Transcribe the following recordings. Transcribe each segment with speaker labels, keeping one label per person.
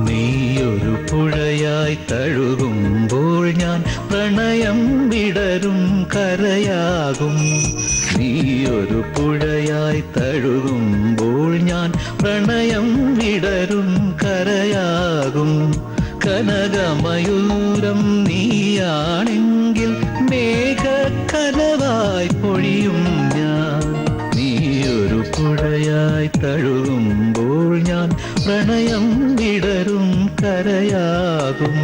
Speaker 1: നീയൊരു പുഴയായി തഴുകുമ്പോൾ ഞാൻ പ്രണയം വിടരും കരയാകും. നീയൊരു പുഴയായി തഴുകുമ്പോൾ ഞാൻ പ്രണയം വിടരും കരയാകും. കനകമയൂരം നീയാണെങ്കിൽ മേഘക്കനവായി പൊഴിയും ഞാൻ. നീയൊരു പുഴയായി തഴുകുമ്പോൾ ഞാൻ പ്രണയം വിടരും കരയാകും.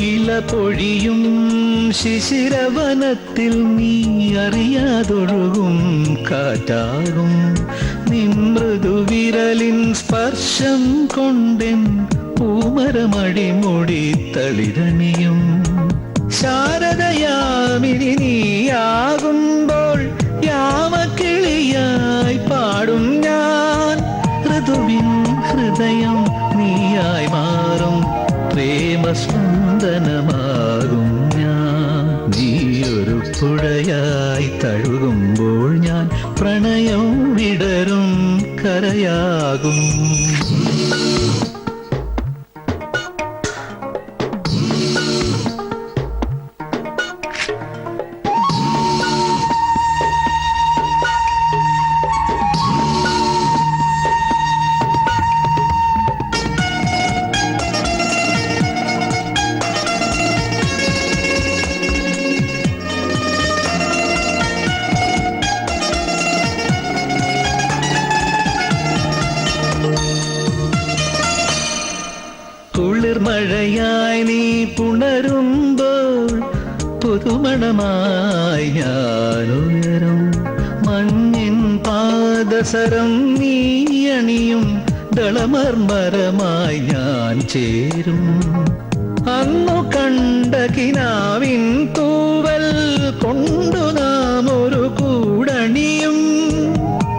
Speaker 1: ഇല പൊഴിയും ശിശിരവനത്തിൽ നീ അറിയാതൊഴുകും കാറ്റാകും. നിൻ മൃദുവിരലിൻ സ്പർശം കൊണ്ടെൻ പൂമരമടിമുടി തളിരണിയും. ശാരദയാമിനി നീയാകുമ്പോൾ യാമക്കിളിയായി പാടും ഞാൻ. ഋതുവിൻ ഹൃദയം നീയായി മാറും പ്രേമസ്പന്ദനമാകും ഞാൻ. നീയൊരു പുഴയായി തഴുകുമ്പോൾ ഞാൻ പ്രണയം വിടരും കരയാകും. കുളിർമഴയായി നീ പുണരുമ്പോൾ പുതുമണമായി ഞാനുയരും. മഞ്ഞിൻ പാദസരം നീ അണിയും ദളമർമരമായി ഞാൻ ചേരും. അന്നു കണ്ട കിനാവിൻ തൂവൽ കൊണ്ടു നാം ഒരു കൂടണിയും.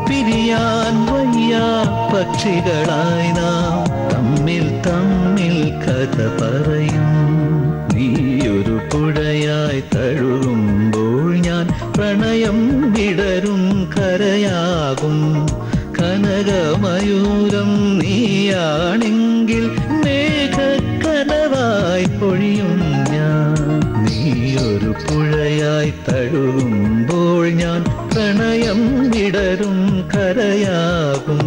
Speaker 1: പിരിയാൻ വയ്യാ പക്ഷികളായി നാം തമ്മിൽ തമ്മിൽ കഥ പറയും. നീയൊരു പുഴയായി തഴുകുമ്പോൾ ഞാൻ പ്രണയം വിടരും കരയാകും. കനകമയൂരം നീയാണെങ്കിൽ മേഘക്കനവായി പൊഴിയും ഞാൻ. നീയൊരു പുഴയായി തഴുകുമ്പോൾ ഞാൻ പ്രണയം വിടരും കരയാകും.